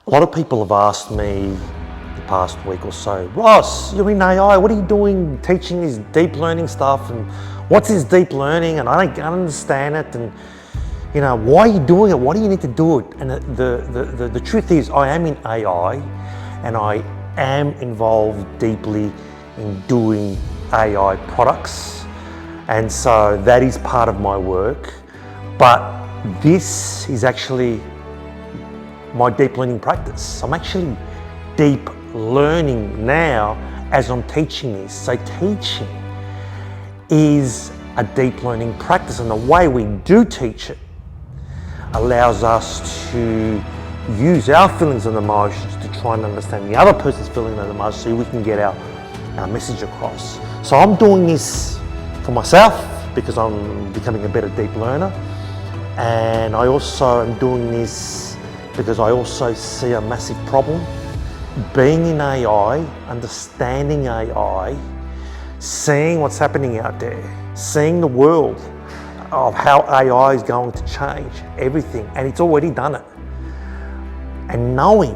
A lot of people have asked me the past week or so, Ross, you're in AI, what are you doing teaching this deep learning stuff, and what's this deep learning, and I don't understand it, and why are you doing it, what do you need to do it? And the truth is, I am in AI and I am involved deeply in doing AI products, and so that is part of my work. But this is actually my deep learning practice. I'm actually deep learning now as I'm teaching this. So teaching is a deep learning practice, and the way we do teach it allows us to use our feelings and emotions to try and understand the other person's feelings and emotions so we can get our message across. So I'm doing this for myself because I'm becoming a better deep learner, and I also am doing this because I also see a massive problem. Being in AI, understanding AI, seeing what's happening out there, seeing the world of how AI is going to change everything, and it's already done it. And knowing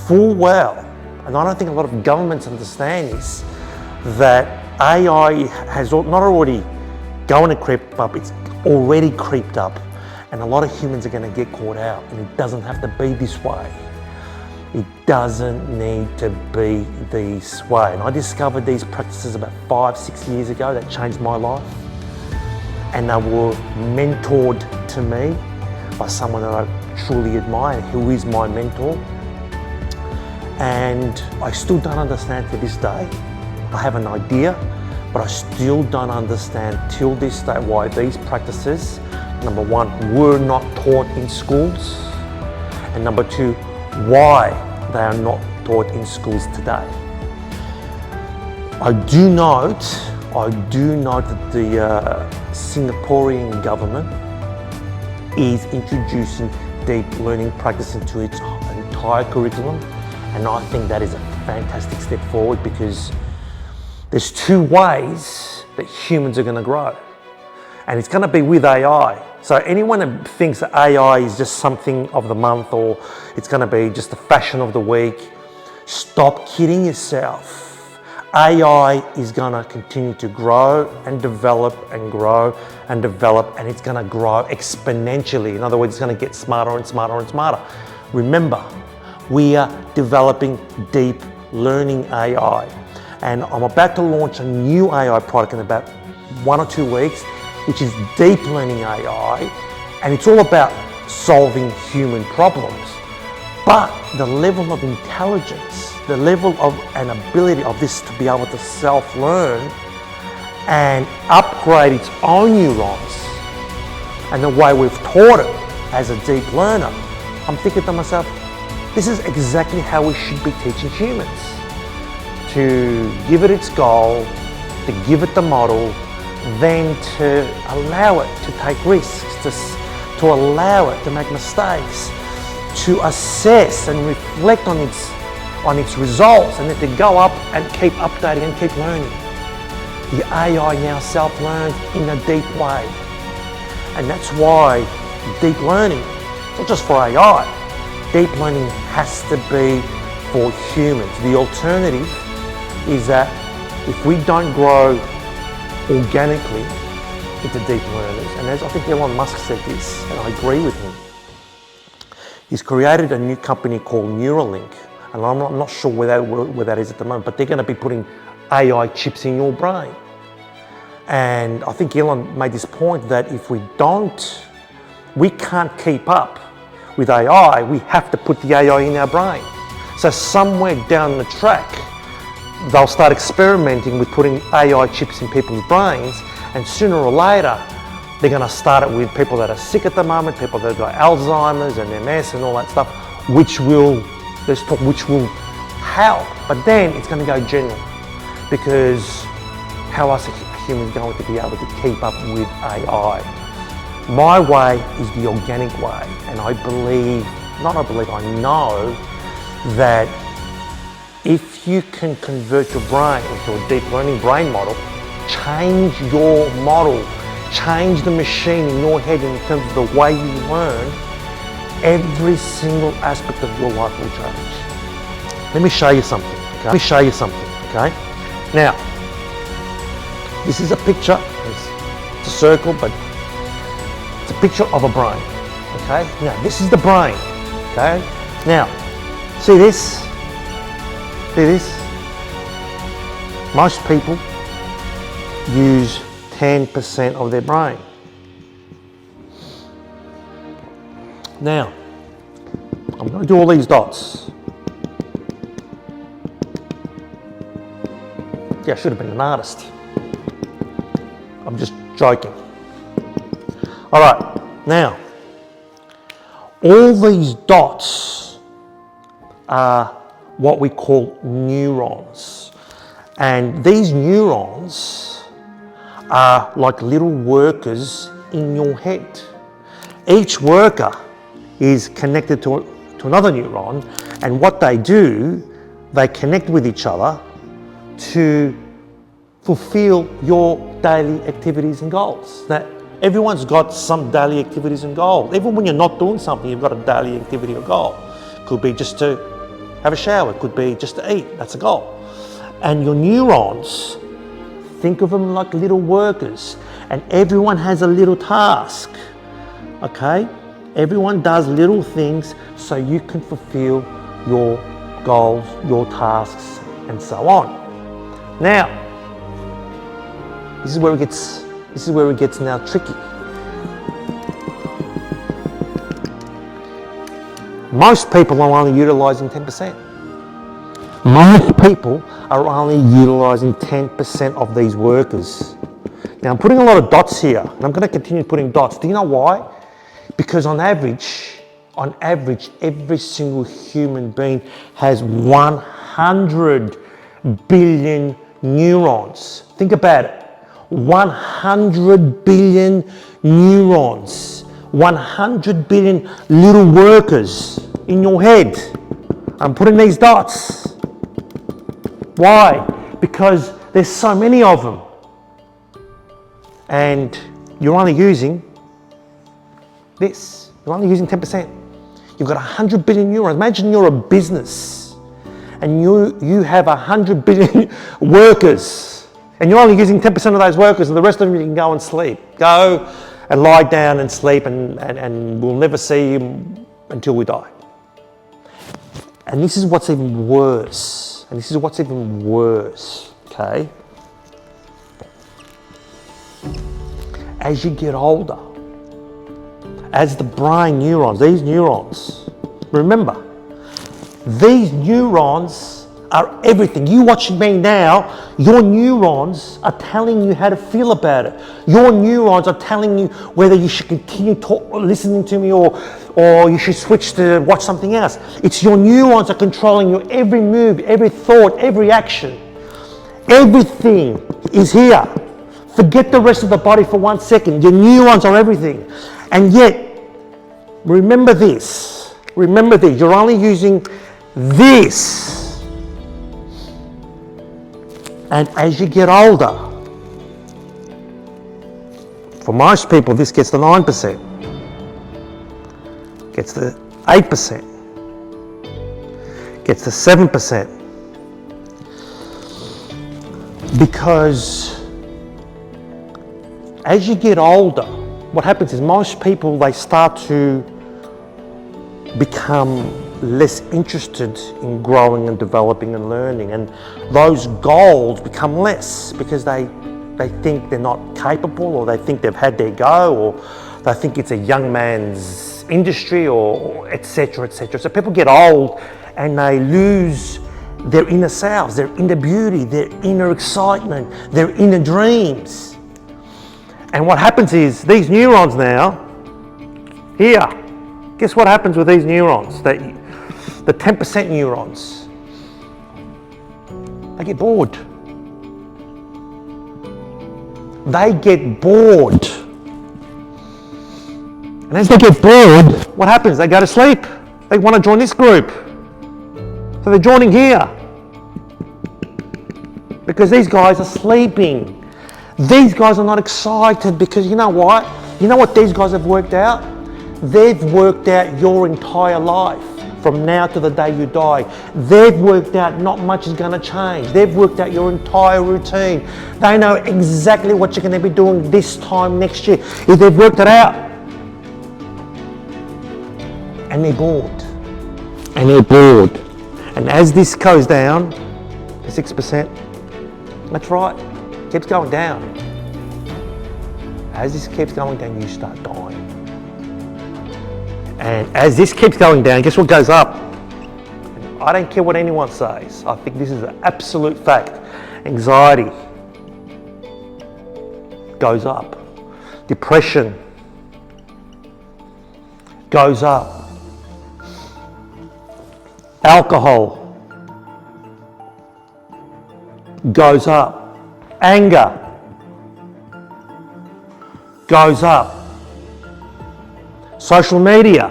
full well, and I don't think a lot of governments understand this, that AI has not already going to creep up, it's already creeped up, and a lot of humans are going to get caught out, and it doesn't have to be this way. It doesn't need to be this way. And I discovered these practices about 5-6 years ago that changed my life, and they were mentored to me by someone that I truly admire, who is my mentor. And I still don't understand to this day. I have an idea, but I still don't understand till this day why these practices, number one, were not taught in schools, and number two, why they are not taught in schools today. I do note that the Singaporean government is introducing deep learning practice into its entire curriculum, and I think that is a fantastic step forward, because there's two ways that humans are going to grow, and it's going to be with AI. So anyone that thinks that AI is just something of the month, or it's going to be just the fashion of the week, stop kidding yourself. AI is going to continue to grow and develop and grow and develop, and it's going to grow exponentially. In other words, it's going to get smarter and smarter and smarter. Remember, we are developing deep learning AI, and I'm about to launch a new AI product in about 1 or 2 weeks, which is deep learning AI, and it's all about solving human problems. But the level of intelligence, the level of an ability of this to be able to self-learn and upgrade its own neurons, and the way we've taught it as a deep learner, I'm thinking to myself, this is exactly how we should be teaching humans. To give it its goal, to give it the model, then to allow it to take risks, to allow it to make mistakes, to assess and reflect on its results, and then to go up and keep updating and keep learning. The AI now self-learns in a deep way, and that's why deep learning, not just for AI, deep learning has to be for humans. The alternative is that if we don't grow organically into deep learners, and as I think Elon Musk said this, and I agree with him, he's created a new company called Neuralink, and I'm not sure where that is at the moment, but they're going to be putting AI chips in your brain. And I think Elon made this point that if we can't keep up with AI, we have to put the AI in our brain. So somewhere down the track, they'll start experimenting with putting AI chips in people's brains, and sooner or later, they're going to start it with people that are sick at the moment, people that have got Alzheimer's and MS and all that stuff, which will help. But then it's going to go general, because how else are humans going to be able to keep up with AI? My way is the organic way, and I know that if you can convert your brain into a deep learning brain model, change your model, change the machine in your head in terms of the way you learn, every single aspect of your life will change. Let me show you something. Okay? Let me show you something. Okay. Now, this is a picture. It's a circle, but it's a picture of a brain. Okay. Now, this is the brain. Okay. Now, see this? See this? Most people use 10% of their brain. Now, I'm going to do all these dots. Yeah, I should have been an artist. I'm just joking. All right, now, all these dots are what we call neurons. And these neurons are like little workers in your head. Each worker is connected to another neuron, and what they do, they connect with each other to fulfill your daily activities and goals. Now, everyone's got some daily activities and goals. Even when you're not doing something, you've got a daily activity or goal. Could be just to have a shower, could be just to eat, that's a goal. And your neurons, think of them like little workers, and everyone has a little task, okay? Everyone does little things so you can fulfill your goals, your tasks, and so on. Now, this is where it gets now tricky. Most people are only utilising 10%. Most people are only utilising 10% of these workers. Now, I'm putting a lot of dots here, and I'm going to continue putting dots. Do you know why? Because on average, every single human being has 100 billion neurons. Think about it. 100 billion neurons. 100 billion little workers in your head. I'm putting these dots. Why? Because there's so many of them. And you're only using this. You're only using 10%. You've got 100 billion neurons. Imagine you're a business and you have 100 billion workers, and you're only using 10% of those workers, and the rest of them you can go and sleep. Go and lie down and sleep, and we'll never see you until we die. And this is what's even worse. Okay? As you get older, as the brain neurons, these neurons, remember, these neurons are everything. You watching me now, your neurons are telling you how to feel about it. Your neurons are telling you whether you should continue listening to me or you should switch to watch something else. It's your neurons are controlling your every move, every thought, every action. Everything is here. Forget the rest of the body for 1 second. Your neurons are everything. And yet, remember this. You're only using this. And as you get older, for most people, this gets to 9%, gets to 8%, gets to 7%. Because as you get older, what happens is most people, they start to become less interested in growing and developing and learning, and those goals become less because they think they're not capable, or they think they've had their go, or they think it's a young man's industry, or etc. So people get old and they lose their inner selves, their inner beauty, their inner excitement, their inner dreams. And what happens is these neurons now, here, guess what happens with these neurons? The 10% neurons, they get bored. They get bored. And as they get bored, what happens? They go to sleep. They want to join this group. So they're joining here. Because these guys are sleeping. These guys are not excited because you know what? You know what these guys have worked out? They've worked out your entire life from now to the day you die. They've worked out not much is going to change. They've worked out your entire routine. They know exactly what you're going to be doing this time next year. If they've worked it out. And they're bored. And they're bored. And as this goes down to 6%, that's right, keeps going down. As this keeps going down, you start dying. And as this keeps going down, guess what goes up? I don't care what anyone says. I think this is an absolute fact. Anxiety goes up. Depression goes up. Alcohol goes up. Anger goes up. Social media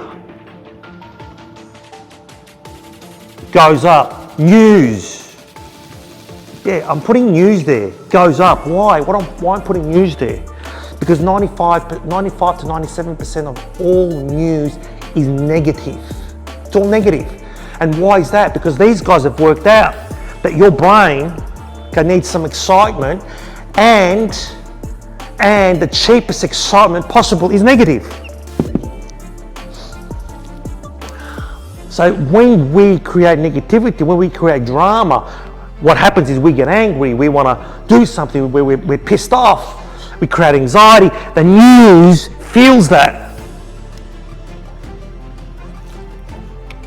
goes up. News, yeah, I'm putting news there, goes up. Why? Why I'm putting news there? Because 95 to 97% of all news is negative. It's all negative. And why is that? Because these guys have worked out that your brain can need some excitement, and the cheapest excitement possible is negative. So when we create negativity, when we create drama, what happens is we get angry, we want to do something, we're pissed off, we create anxiety. The news feels that.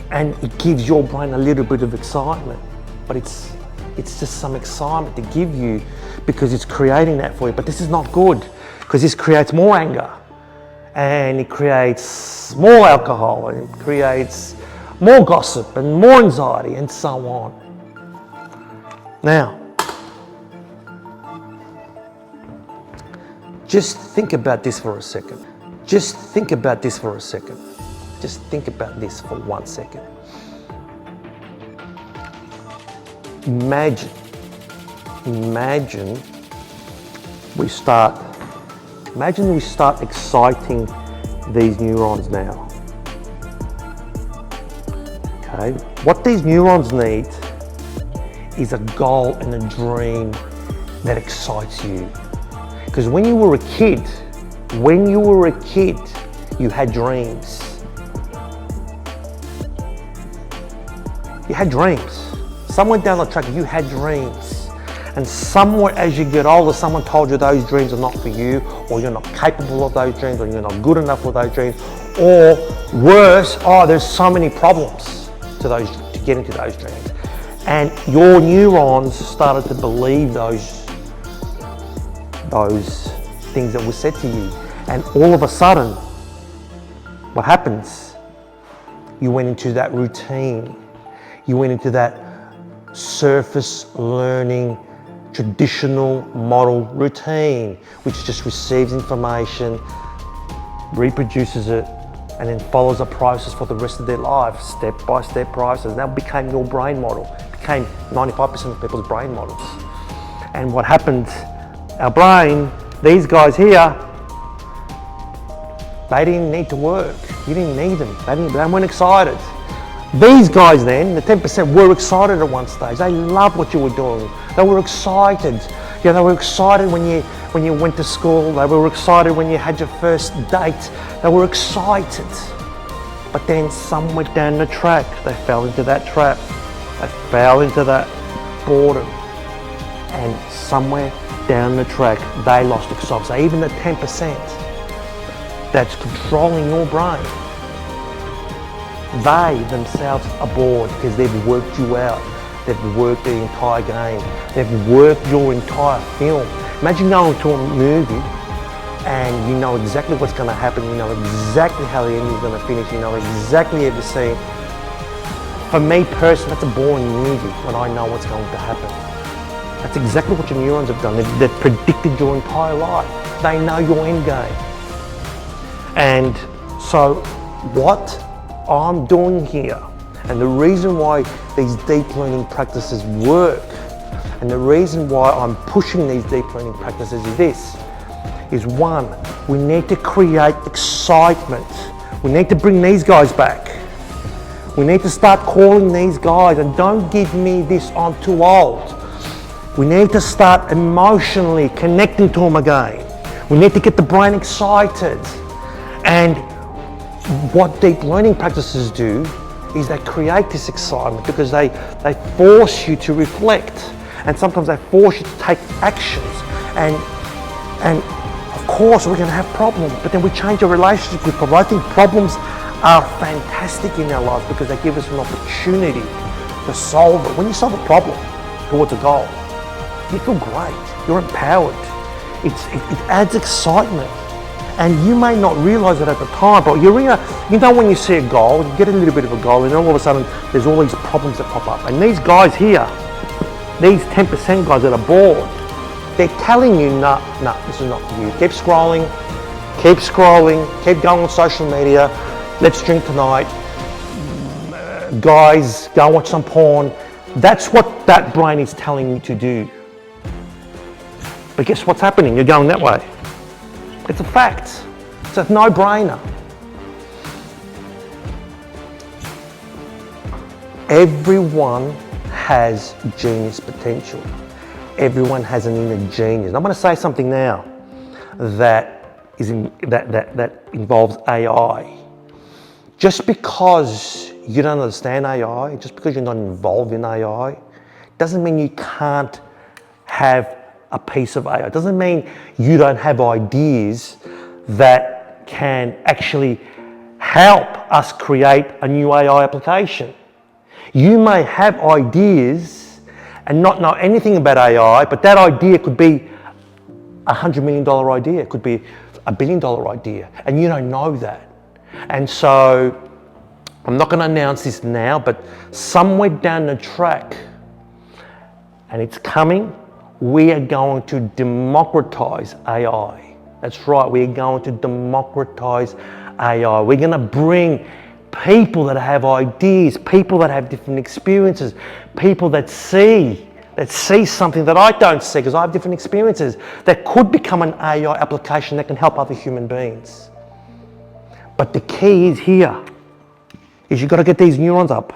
And it gives your brain a little bit of excitement, but it's just some excitement to give you because it's creating that for you. But this is not good, because this creates more anger, and it creates more alcohol, and it creates more gossip and more anxiety and so on. Now, just think about this for a second. Just think about this for a second. Just think about this for 1 second. Imagine we start exciting these neurons now. Okay? What these neurons need is a goal and a dream that excites you. Because when you were a kid, you had dreams. You had dreams. Somewhere down the track, you had dreams. And somewhere as you get older, someone told you those dreams are not for you, or you're not capable of those dreams, or you're not good enough for those dreams, or worse, there's so many problems to get into those dreams. And your neurons started to believe those things that were said to you. And all of a sudden, what happens? You went into that routine. You went into that surface learning, traditional model routine, which just receives information, reproduces it, and then follows a process for the rest of their life, step-by-step process. That became your brain model, became 95% of people's brain models. And what happened, our brain, these guys here, they didn't need to work. You didn't need them. They weren't excited. These guys then, the 10%, were excited at one stage. They loved what you were doing. They were excited. Yeah, they were excited when you went to school. They were excited when you had your first date. They were excited. But then somewhere down the track, they fell into that trap. They fell into that boredom. And somewhere down the track, they lost excitement. So even the 10% that's controlling your brain, they themselves are bored because they've worked you out. They've worked the entire game. They've worked your entire film. Imagine going to a movie and you know exactly what's going to happen. You know exactly how the ending is going to finish. You know exactly every scene. For me personally, that's a boring movie when I know what's going to happen. That's exactly what your neurons have done. They've predicted your entire life. They know your end game. And so what I'm doing here, and the reason why these deep learning practices work, and the reason why I'm pushing these deep learning practices is this, is one, we need to create excitement We need to bring these guys back. We need to start calling these guys, and don't give me this, I'm too old. We need to start emotionally connecting to them again. We need to get the brain excited. And what deep learning practices do is they create this excitement because they force you to reflect, and sometimes they force you to take actions. And of course we're going to have problems, but then we change our relationship with problems. I think problems are fantastic in our lives because they give us an opportunity to solve it. When you solve a problem towards a goal, you feel great, you're empowered. It adds excitement. And you may not realise it at the time, but you know when you see a goal, you get a little bit of a goal, and then all of a sudden there's all these problems that pop up. And these guys here, these 10% guys that are bored, they're telling you, no, this is not for you. Keep scrolling, keep going on social media. Let's drink tonight. Guys, go and watch some porn. That's what that brain is telling you to do. But guess what's happening? You're going that way. It's a fact. It's a no-brainer. Everyone has genius potential. Everyone has an inner genius. And I'm going to say something now that involves AI. Just because you don't understand AI, just because you're not involved in AI, doesn't mean you can't have a piece of AI. It doesn't mean you don't have ideas that can actually help us create a new AI application. You may have ideas and not know anything about AI, but that idea could be $100 million idea, it could be $1 billion idea, and you don't know that. And so, I'm not going to announce this now, but somewhere down the track, and it's coming, we are going to democratize AI. That's right, we are going to democratize AI. We're going to bring people that have ideas, people that have different experiences, people that see something that I don't see because I have different experiences, that could become an AI application that can help other human beings. But the key is here, is you've got to get these neurons up.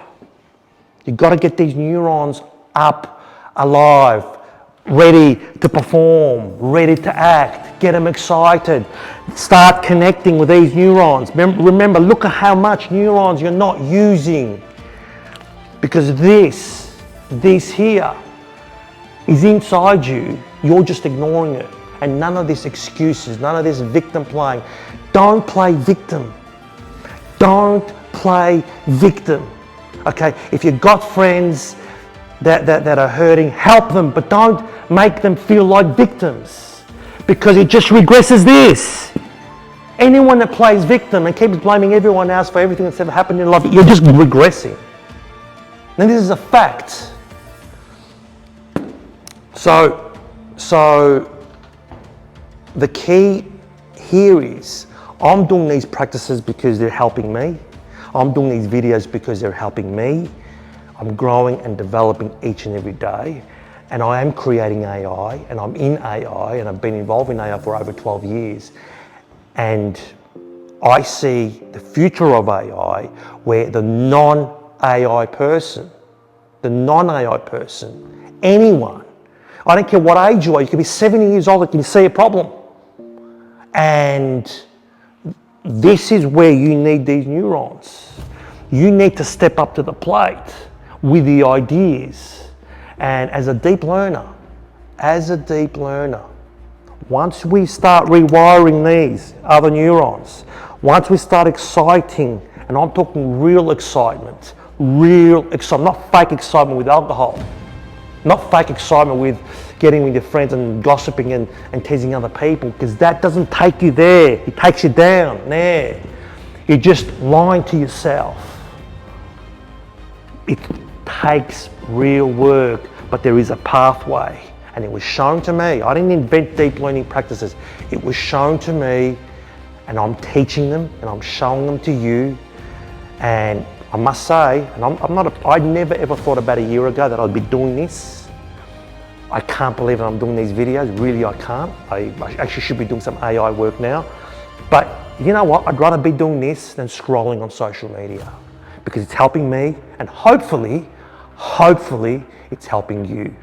You've got to get these neurons up, alive, ready to perform, ready to act, get them excited, start connecting with these neurons. Remember, look at how much neurons you're not using, because this here is inside you. You're just ignoring it. And none of this excuses, none of this victim playing. Don't play victim. Don't play victim. Okay, if you've got friends that are hurting, help them, but don't make them feel like victims, because it just regresses this. Anyone that plays victim and keeps blaming everyone else for everything that's ever happened in life, you're just regressing. And this is a fact. So the key here is, I'm doing these practices because they're helping me. I'm doing these videos because they're helping me. I'm growing and developing each and every day. And I am creating AI, and I'm in AI, and I've been involved in AI for over 12 years. And I see the future of AI where the non-AI person, anyone, I don't care what age you are, you could be 70 years old, you can see a problem. And this is where you need these neurons. You need to step up to the plate with the ideas. And as a deep learner, once we start rewiring these other neurons, once we start exciting, and I'm talking real excitement, not fake excitement with alcohol, not fake excitement with getting with your friends and gossiping and teasing other people, because that doesn't take you there. It takes you down there. You're just lying to yourself. It takes real work, but there is a pathway. And it was shown to me. I didn't invent deep learning practices. It was shown to me, and I'm teaching them, and I'm showing them to you. And I must say, and I never ever thought about a year ago that I'd be doing this. I can't believe that I'm doing these videos. Really, I can't. I actually should be doing some AI work now. But you know what, I'd rather be doing this than scrolling on social media because it's helping me and hopefully it's helping you.